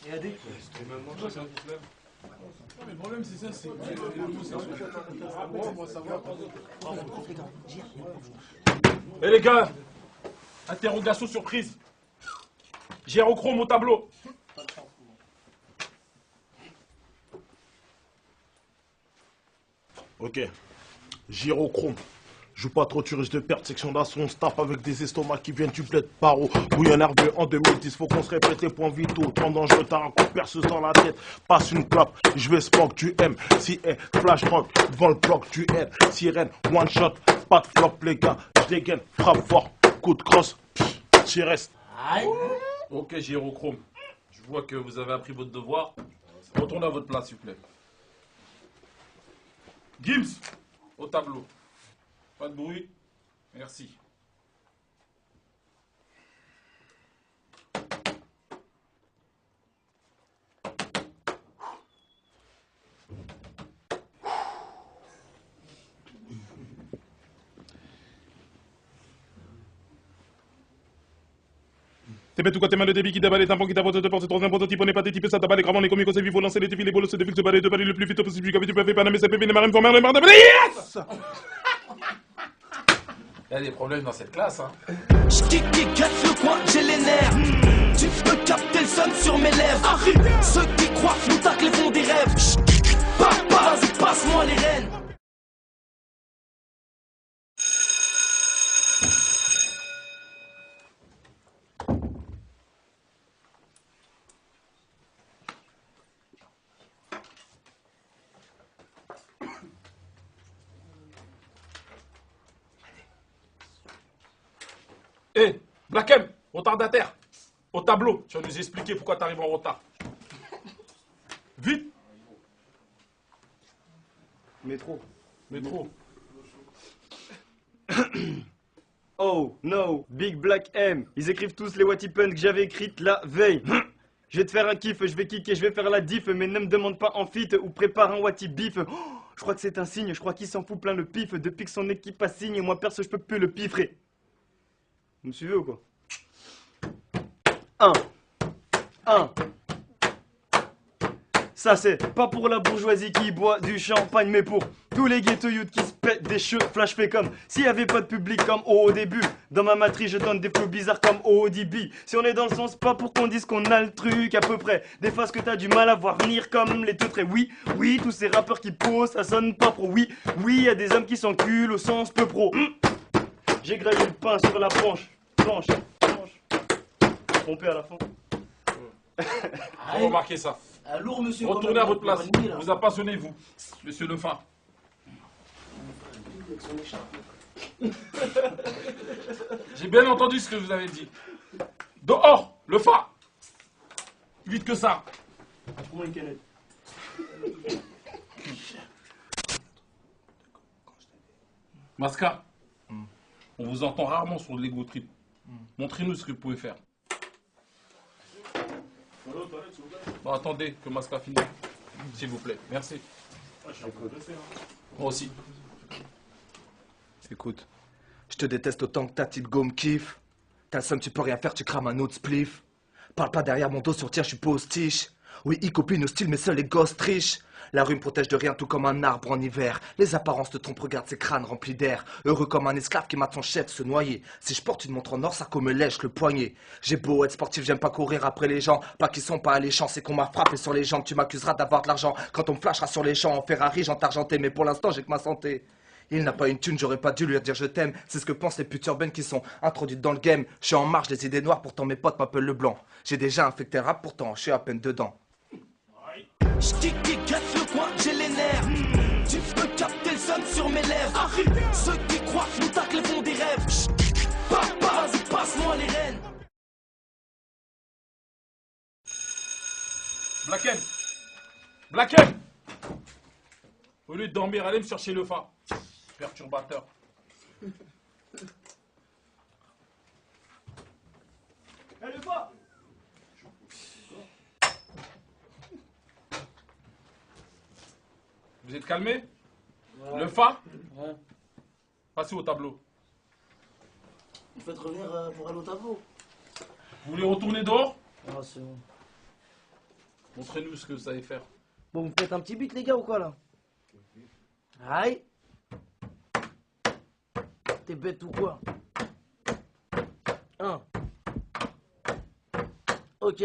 Et AD. Le problème c'est ça, c'est Eh les gars, interrogation surprise. Gyrochrome au tableau. Ok. Gyrochrome. Joue pas trop, tu risques de perdre. Section d'assaut, on se tape avec des estomacs qui viennent du bled paro. Bouillon nerveux en 2010, faut qu'on se répète les points vitaux. Temps dangereux, t'as un coup de perceuse dans la tête. Passe une clope, je vais spock, tu aimes. Si flash rock, devant le bloc, tu aides. Sirène, one shot, pas de flop les gars. Je dégaine, frappe fort, coup de crosse, j'y reste. Ok Gyrochrome, je vois que vous avez appris votre devoir. Retournez à votre place s'il vous plaît. Gims, au tableau. Pas de bruit. Merci. T'es bête ou quoi, tes mains de débit qui déballe les tampons qui t'apportent de porte, troisième prototype, on n'est pas des types, ça taballe les gravants, les comiques, c'est vif, faut lancer les défis, les bolos, se défilent, se balayer, de balayer le plus vite possible, comme tu peux faire, Panama, c'est pévé, les marines, font merde, les marins, yes! Il y a des problèmes dans cette classe, hein. J'kick casse le coin, j'ai les nerfs. Tu peux capter le son sur mes lèvres. Arrive, ceux qui croient que nous tacle les fonds des rêves. Papa, vas-y, passe-moi les rênes. Hé, Black M, retardataire, au tableau, tu vas nous expliquer pourquoi tu arrives en retard. Vite. Métro. Métro. Oh no, Big Black M. Ils écrivent tous les Watipen que j'avais écrites la veille. Je vais te faire un kiff, je vais kicker, je vais faire la diff, mais ne me demande pas en fit ou prépare un Wati bif. Oh, je crois que c'est un signe, je crois qu'il s'en fout plein le pif depuis que son équipe a signé. Moi perso, je peux plus le piffrer. Vous me suivez ou quoi? 1. Ça c'est pas pour la bourgeoisie qui boit du champagne, mais pour tous les ghetto youths qui se pètent des cheveux flash fait comme s'il y avait pas de public comme au début. Dans ma matrice je donne des flots bizarres comme ODB. Si on est dans le sens, pas pour qu'on dise qu'on a le truc à peu près. Des phases que t'as du mal à voir venir comme les teutrés. Oui, tous ces rappeurs qui posent, ça sonne pas pro. Oui, y a des hommes qui s'enculent au sens peu pro. J'ai gravé le pain sur la planche. Trompé à la fin. Vous remarquez ça. Lourd, monsieur. Retournez à votre place. Vous appassionné, vous, monsieur le fin. J'ai bien entendu ce que vous avez dit. Dehors, le fa. Plus vite que ça. Trouve une canette. Masca, on vous entend rarement sur l'ego trip. Montrez-nous ce que vous pouvez faire. Bon, attendez que Masca finisse, s'il vous plaît. Merci. Moi aussi. Écoute, je te déteste autant que ta petite go me kiffe. T'as le seum, tu peux rien faire, tu crames un autre spliff. Parle pas derrière mon dos, sur tiens, je suis postiche. Oui, y copine hostile, mais seuls les gosses trichent. La rue me protège de rien, tout comme un arbre en hiver. Les apparences te trompent, regarde ces crânes remplis d'air. Heureux comme un esclave qui mate son chef se noyer. Si je porte une montre en or, ça me lèche le poignet. J'ai beau être sportif, j'aime pas courir après les gens. Pas qu'ils sont pas alléchants, c'est qu'on m'a frappé sur les jambes. Tu m'accuseras d'avoir de l'argent quand on me flashera sur les champs en Ferrari, j'en argenté. Mais pour l'instant, j'ai que ma santé. Il n'a pas une thune, j'aurais pas dû lui dire je t'aime. C'est ce que pensent les putes urbaines qui sont introduites dans le game. Je suis en marge des idées noires, pourtant mes potes m'appellent le blanc. J'ai déjà infecté le rap, pourtant je suis à peine dedans. J'kick casse le coin, j'ai les nerfs. Tu peux capter le son sur mes lèvres. Arrive, ceux qui croient que nous tacle les fonds des rêves. Papa, vas-y, passe-moi les rênes. Black M. Au lieu de dormir, allez me chercher le fa. Perturbateur. Elle est pas. Vous êtes calmé? Le fa? Ouais. Passez au tableau. Vous faites revenir pour aller au tableau. Vous voulez retourner dehors? Ah, c'est bon. Montrez-nous ce que vous savez faire. Bon, vous faites un petit beat, les gars, ou quoi, là? Aïe. T'es bête ou quoi? Ok.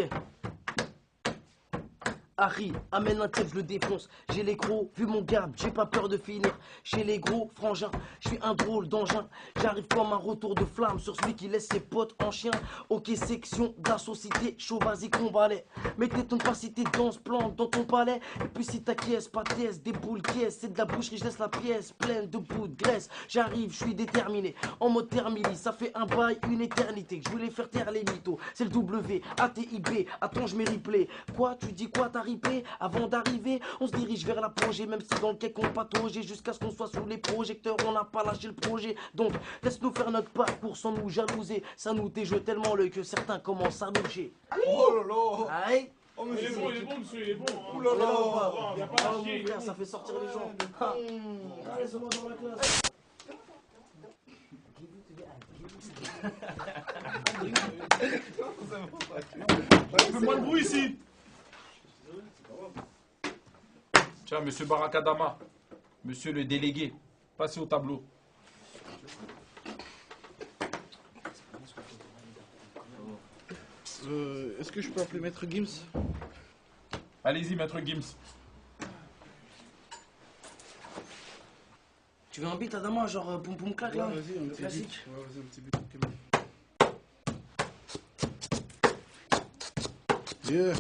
Harry, amène un type, je le défonce. J'ai les gros, vu mon garde, j'ai pas peur de finir. Chez les gros frangins, je suis un drôle d'engin. J'arrive comme un retour de flamme sur celui qui laisse ses potes en chien. Ok, section d'associté, chaud, vas-y, combat-les. Mettez ton capacité dans ce plan, dans ton palais. Et puis si ta caisse, pas caisse, des boules caisse, c'est de la boucherie, je laisse la pièce pleine de bouts de graisse. J'arrive, je suis déterminé, en mode termini. Ça fait un bail, une éternité, que je voulais faire taire les mythos. C'est le W, ATIB, attends, je mets replay. Quoi, tu dis quoi, t'as ripé? Avant d'arriver, on se dirige vers l'apogée, même si dans le cake on pataugeait. Jusqu'à ce qu'on soit sous les projecteurs, on n'a pas lâché le projet. Donc, laisse-nous faire notre parcours sans nous jalouser. Ça nous déjoue tellement l'œil que certains commencent à doucher. Oh là là. Aïe. Oh, Il monsieur. est bon, monsieur, il est bon. Ouh là On est là ou là. pas? Il y a pas à Ah, chier. mon frère, ça fait sortir les gens. Ah. Allez, c'est moi dans la classe. Fais-moi le bruit ici. Tiens, monsieur Barakadama, monsieur le délégué, passez au tableau. Est-ce que je peux appeler Maître Gims? Allez-y, maître Gims. Tu veux un beat, Adama, genre poum poum clac là? Vas-y, un petit Classique. beat. Ouais, vas-y, un petit beat. Ok. Yeah.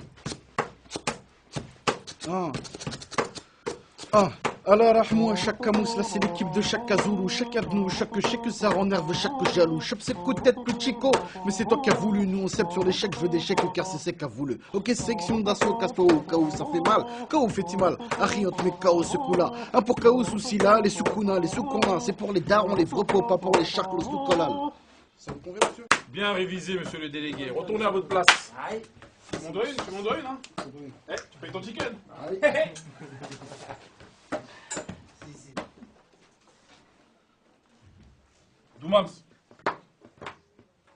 Allah rahmou, chaque camous, là c'est l'équipe de chaque Kazulu, chaque Adnou, chaque chèque ça rennerve chaque jaloux. Chaque c'est coup de tête plus chico, mais c'est toi qui as voulu. Nous on sait sur l'échec, je veux des chèques car c'est qui a voulu. Ok, section d'assaut, casse-toi au cas où ça fait mal. K.O. fait-il mal, Harry on te met KO ce coup-là. Un pour KO souci là, les soukounas, les soukounas. C'est pour les darons, les vrais pots, pas pour les charques, le soukolal. Ça vous convient, monsieur? Bien révisé, monsieur le délégué. Retournez à votre place. Aïe. Tu m'en dois une, hein Eh, tu payes ton ticket. Doumams,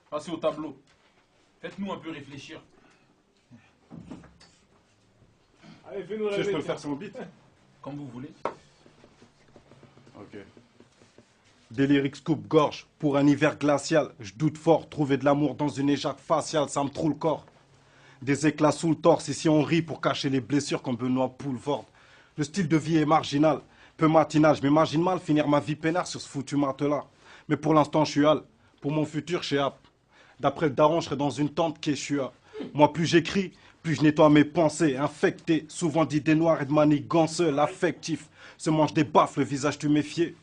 passez au tableau. Faites-nous un peu réfléchir. Allez, fais-nous Tu sais, je peux rêver. le faire sur mon beat. Comme vous voulez. Ok. Des lyrics coupe-gorge pour un hiver glacial. Je doute fort, trouver de l'amour dans une éjac faciale, ça me trouve le corps. Des éclats sous le torse, ici on rit pour cacher les blessures comme Benoît Poulvord. Le style de vie est marginal, peu matinal. Je m'imagine mal finir ma vie peinard sur ce foutu matelas. Mais pour l'instant, je suis hal. Pour mon futur, je suis apte. D'après le daron, je serai dans une tente Quechua. Moi, plus j'écris, plus je nettoie mes pensées. Infecté, souvent d'idées noires et de manigances. L'affectif se mange des baffes, le visage tu méfier.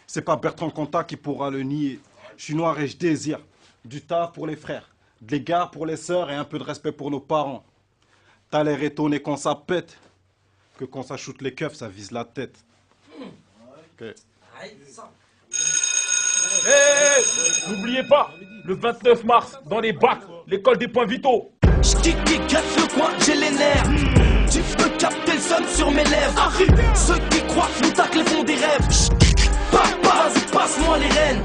C'est pas Bertrand Cantat qui pourra le nier. Je suis noir et je désire du taf pour les frères, de l'égard pour les sœurs et un peu de respect pour nos parents. T'as l'air étonné quand ça pète, que quand ça shoot les keufs, ça vise la tête. Ok. Aïe, ça. N'oubliez pas, le 29 mars, dans les bacs, l'école des points vitaux. J'kick qui gratte le coin, j'ai les nerfs. Tu peux capter le son sur mes lèvres. Ceux qui croient que nous tacles font des rêves. Papa, vas-y, passe-moi les rênes.